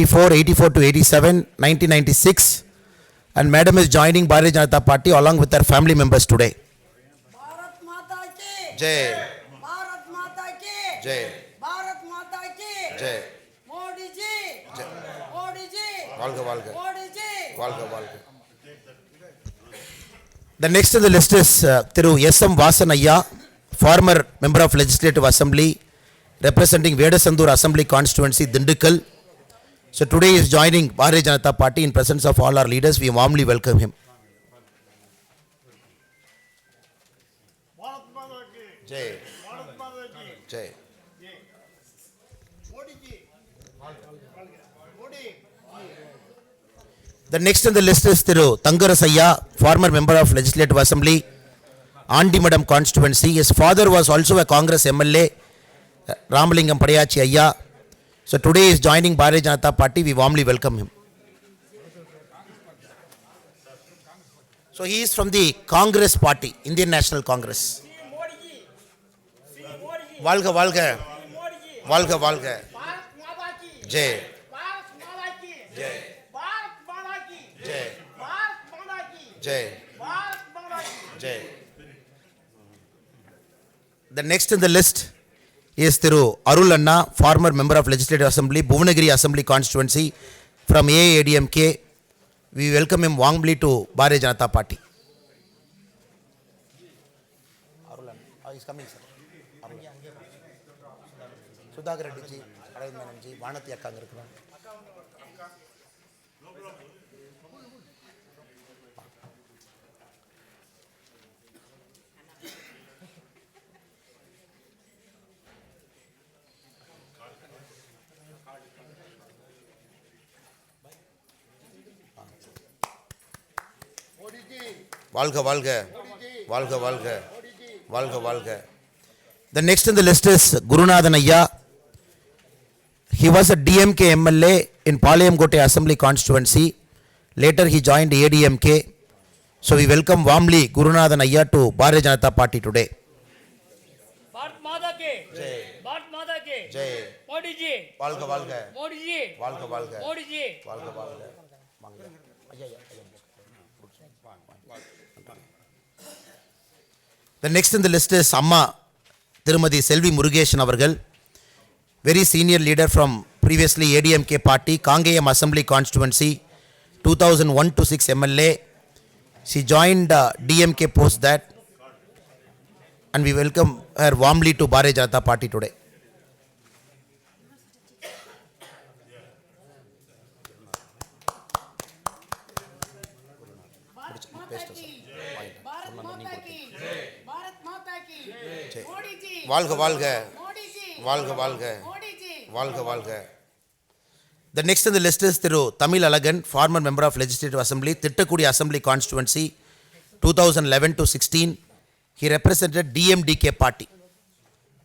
84 to 87, 1996, and Madam is joining Bharatiya Janata Party along with her family members today. Bharat माता की Jai, Bharat माता की Jai, Bharat माता की Jai. Modi ji Modi ji Valga, valga, Modi ji valga, valga. The next on the list is Thiru S.M. Vasanayya, former member of Legislative Assembly, representing Vedasandur Assembly Constituency, Dindigul. So today he is joining Bharatiya Janata Party in presence of all our leaders. We warmly welcome him. Bharat माता की Jai, Bharat माता की Jai. Modi ji Modi The next on the list is Thiru Tangarasayya, former member of Legislative Assembly, Andimadam constituency. His father was also a Congress MLA, Ramalingam Padayachi Ayya. So today he is joining Bharatiya Janata Party. We warmly welcome him. So he is from the Congress Party, Indian National Congress. Valga, valga, valga, valga. Bharat माता की Jai, Bharat माता की Jai, Bharat माता की Jai, Bharat माता की Jai, Bharat माता की Jai. The next in the list is Thiru Arul Anna, former member of Legislative Assembly, Bhuvanagiri Assembly Constituency from AADMK. We welcome him warmly to Bharatiya Janata Party. Arul Anna, he is coming, sir. Sudhakar Reddy ji, Aravind Menon ji, Vanati Akka அங்க இருக்கிறாங்க. मोदी जी வாழ்க வாழ்க मोदी जी வாழ்க வாழ்க मोदी जी வாழ்க வாழ்க. The next in the list is Gurunathan Ayya. He was a DMK MLA in Palayamkotte Assembly Constituency. Later he joined ADMK. So we welcome warmly Gurunathan Ayya to Bharatiya Janata Party today. Bharat माता के भारत माता के Jai. Modi ji வாழ்க வாழ்க मोदी जी வாழ்க வாழ்க मोदी जी வாழ்க வாழ்க. The next in the list is Amma Tirumadi Selvi Murugeshan avargal, very senior leader from previously ADMK party, Kangayam Assembly Constituency, 2001 to 6 MLA. She joined DMK post that, and we welcome her warmly to Bharatiya Janata Party today. Bharat माता की भारत माता की भारत माता की मोदी जी வாழ்க வாழ்க मोदी जी வாழ்க வாழ்க मोदी जी வாழ்க வாழ்க. The next on the list is Thiru Tamil Alagan, former member of Legislative Assembly, Thittakudi Assembly Constituency, 2011 to 16. He represented DMDK party,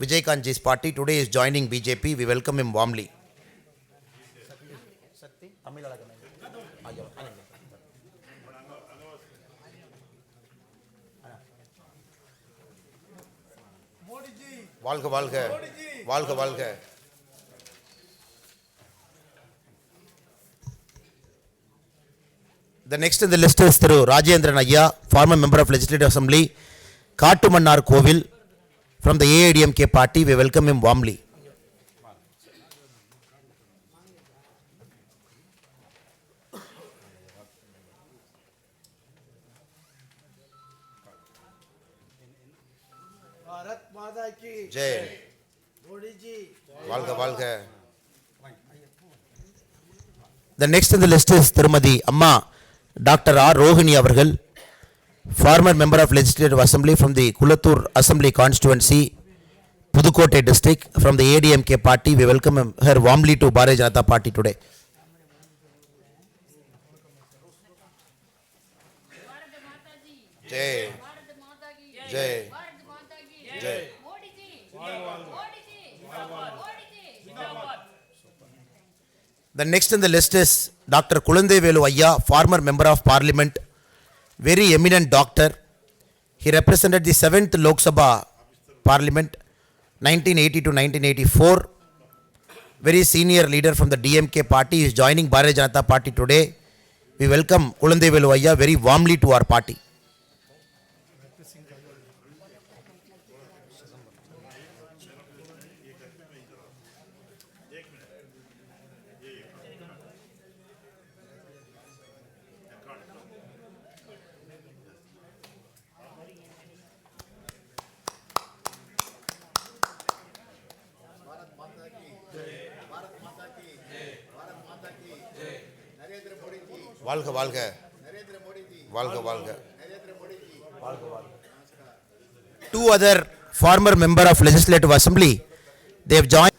Vijay Ji's party. Today is joining BJP. We welcome him warmly. Modi ji வாழ்க வாழ்க வாழ்க வாழ்க. The next in the list is Thiru Rajendran Ayya, former member of Legislative Assembly, Kattumannar Kovil, from the AIDMK party. We welcome him warmly. Bharat माता की Jai. Modi ji வாழ்க வாழ்க. The next in the list is Tirumadi Amma Dr. R. Rohini avargal, former member of Legislative Assembly from the Kulathur Assembly Constituency, Pudukkottai district, from the ADMK party. We welcome her warmly to Bharatiya Janata Party today. Bharat माता जी Jai. Bharat माता की Jai. Bharat माता की Jai. Modi ji Modi ji Modi ji जिंदाबाद The next in the list is Dr. Kullandevelu Ayya, former member of Parliament, very eminent doctor. He represented the 7th Lok Sabha Parliament, 1980 to 1984. very senior leader from the DMK party, is joining Bharatiya Janata Party today. We welcome Kulundevelu Ayya very warmly to our party. வாழ்க வாழ்க வாழ்க வாழ்க Two other former member of Legislative Assembly, they have joined.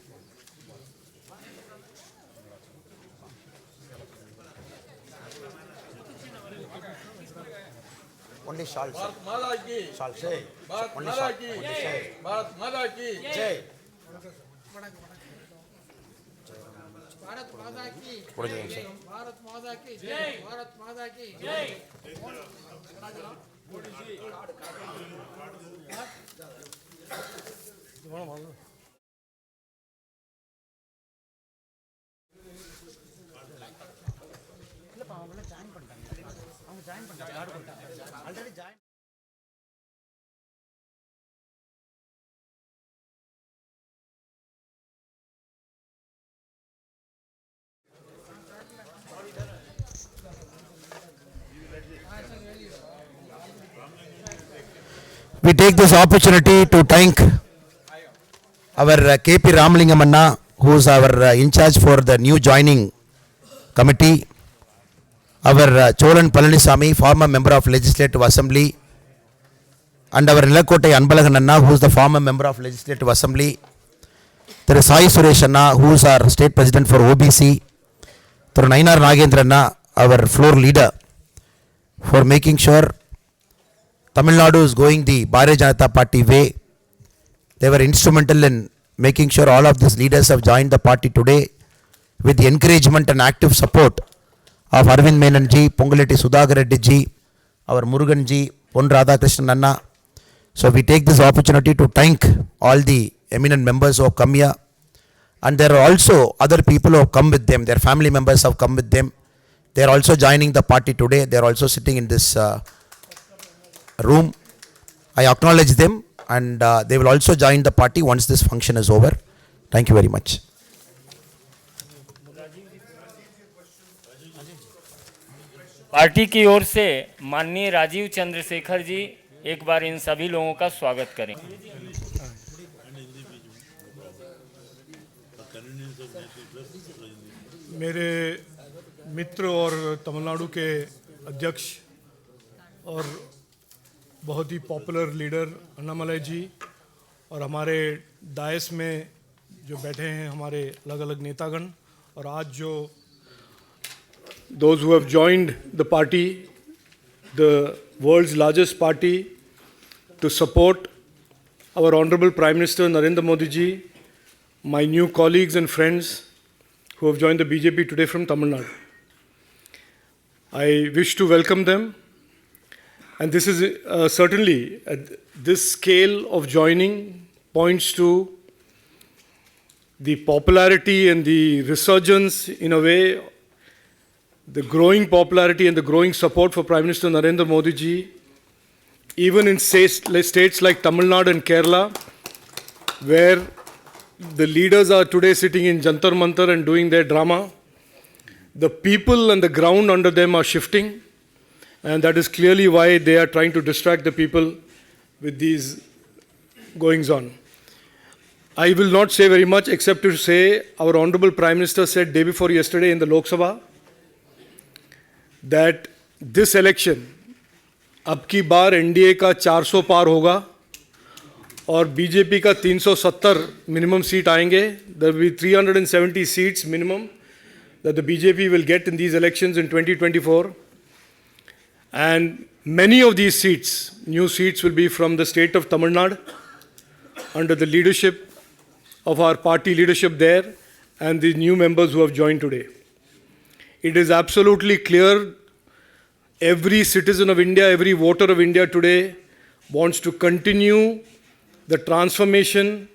Only shall. Bharat माता की Shall say. Bharat Only माता shall. की Only say. Bharat माता की Jai. भारत माता की முடிஞ்சது sir. भारत माता की जय भारत माता की जय We take this opportunity to thank our KP Ramalingam Anna, who is our in charge for the new joining committee, our Cholan Palanisamy, former member of Legislative Assembly, and our Nilakottai Anbalagan Anna, who is the former member of Legislative Assembly, there is Sai Suresh Anna, who is our state president for OBC, there is Nainar Nagendra Anna, our floor leader, for making sure Tamil Nadu is going the Bharatiya Janata Party way. They were instrumental in making sure all of these leaders have joined the party today with the encouragement and active support of Arvind Menon ji, Ponguletti Sudhakar Reddy ji, our Murugan ji, Pon Radhakrishnan Anna. So we take this opportunity to thank all the eminent members who have come here. And there are also other people who have come with them. Their family members have come with them. They are also joining the party today. They are also sitting in this room. I acknowledge them, and they will also join the party once this function is over. Thank you very much. Party की ओर से माननीय राजीव चंद्रशेखर जी एक बार इन सभी लोगों का स्वागत करें। मेरे मित्र और तमिलनाडु के अध्यक्ष और बहुत ही पॉपुलर लीडर अन्नामलाई जी और हमारे डायस में जो बैठे हैं हमारे अलग अलग नेतागण और आज जो those who have joined the party, the world's largest party, to support our Honorable Prime Minister Narendra Modi ji, my new colleagues and friends who have joined the BJP today from Tamil Nadu. I wish to welcome them, and this is certainly this scale of joining points to the popularity and the resurgence, in a way, the growing popularity and the growing support for Prime Minister Narendra Modi ji, even in states like Tamil Nadu and Kerala, where the leaders are today sitting in Jantar Mantar and doing their drama. The people and the ground under them are shifting, and that is clearly why they are trying to distract the people with these goings on. I will not say very much except to say our Honorable Prime Minister said day before yesterday in the Lok Sabha that this election, अब की बार NDA का 400 पार होगा और BJP का 370 minimum seat आएंगे. There will be 370 seats minimum that the BJP will get in these elections in 2024. And many of these seats, new seats, will be from the state of Tamil Nadu under the leadership of our party leadership there and the new members who have joined today. It is absolutely clear every citizen of India, every voter of India today wants to continue the transformation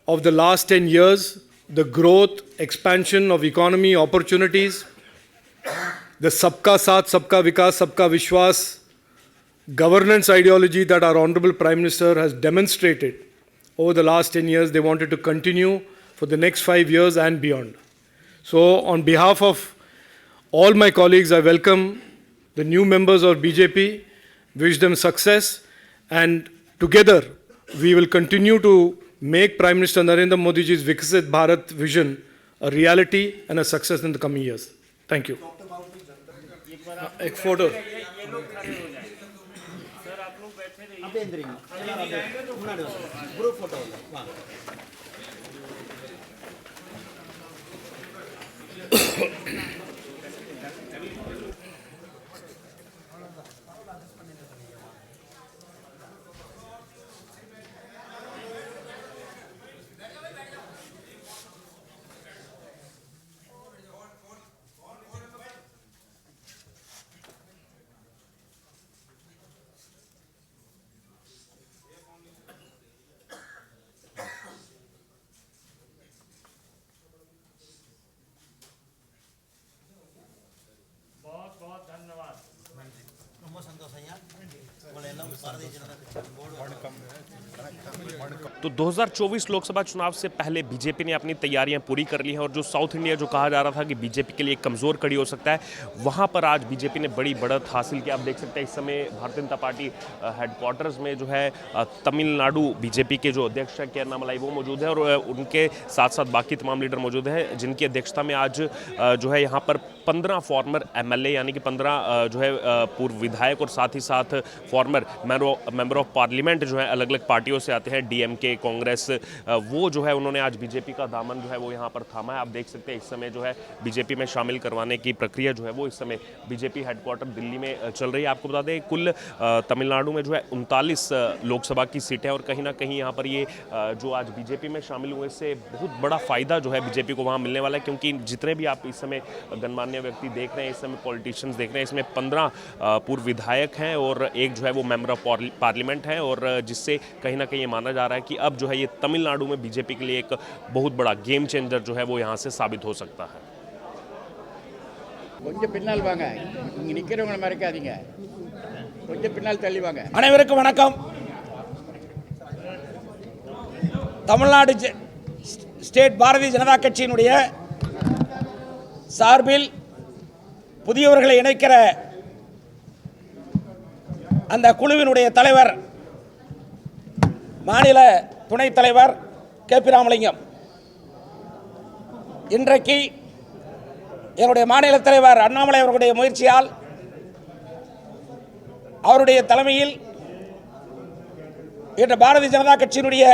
of the last 10 years the growth, expansion of economy, opportunities, the Sabka Saath, Sabka Vikas, Sabka Vishwas governance ideology that our Honorable Prime Minister has demonstrated over the last 10 years, they wanted to continue for the next 5 years and beyond. So on behalf of all my colleagues, I welcome the new members of BJP, wish them success, and together we will continue to make Prime Minister Narendra Modi ji's Viksit Bharat vision a reality and a success in the coming years. Thank you. एक photo. Group photo वाह बहुत बहुत धन्यवाद। ரொம்ப சந்தோஷம் ஐயா உங்களை எல்லாம் பாரதிய ஜனதா கட்சி போர்டு तो 2024 लोकसभा चुनाव से पहले बीजेपी ने अपनी तैयारियां पूरी कर ली हैं और जो साउथ इंडिया जो कहा जा रहा था कि बीजेपी के लिए कमज़ोर कड़ी हो सकता है, वहां पर आज बीजेपी ने बड़ी बढ़त हासिल की। आप देख सकते हैं इस समय भारतीय जनता पार्टी हेडक्वार्टर्स में जो है तमिलनाडु बीजेपी के जो अध्यक्ष है के अन्नामलाई वो मौजूद है और उनके साथ साथ बाकी तमाम लीडर मौजूद हैं, जिनकी अध्यक्षता में आज जो है यहाँ पर 15 फॉर्मर MLA यानी कि 15 जो है पूर्व विधायक और साथ ही साथ फॉर्मर मेंबर ऑफ पार्लियामेंट जो है अलग अलग पार्टियों से आते हैं, DMK, कांग्रेस, वो जो है उन्होंने आज बीजेपी का दामन जो है वो यहाँ पर थामा है। आप देख सकते हैं इस समय जो है बीजेपी में शामिल करवाने की प्रक्रिया जो है वो इस समय बीजेपी हेडक्वार्टर दिल्ली में चल रही है। आपको बता दें कुल तमिलनाडु में जो है 39 लोकसभा की सीटें और कहीं ना कहीं यहाँ पर ये जो आज बीजेपी में शामिल हुए इससे बहुत बड़ा फायदा जो है बीजेपी को वहाँ मिलने वाला है, क्योंकि जितने भी आप इस समय गणमान्य व्यक्ति देख रहे हैं, इस समय पॉलिटिशियंस देख रहे हैं, इसमें 15 पूर्व विधायक हैं और एक जो है वो मेंबर ऑफ पार्लियामेंट हैं, और जिससे कहीं ना कहीं ये माना जा रहा है कि अब जो है ये तमिलनाडु में बीजेपी के लिए एक बहुत बड़ा गेम चेंजर जो है वो यहाँ से साबित हो सकता है। கொஞ்சம் பின்னால் வாங்க, இங்க நிக்கிறவங்கள மறைக்காதீங்க, கொஞ்சம் பின்னால் தள்ளி வாங்க. அனைவருக்கும் வணக்கம். தமிழ்நாடு ஸ்டேட் பாரதிய ஜனதா கட்சியினுடைய சார்பில் புதியவர்களை இணைக்கிற அந்த குழுவினுடைய தலைவர் மாநில துணைத் தலைவர் KP ராமலிங்கம், இன்றைக்கு என்னுடைய மாநில தலைவர் அண்ணாமலை அவர்களுடைய முயற்சியால் அவருடைய தலைமையில் இன்று பாரதிய ஜனதா கட்சியினுடைய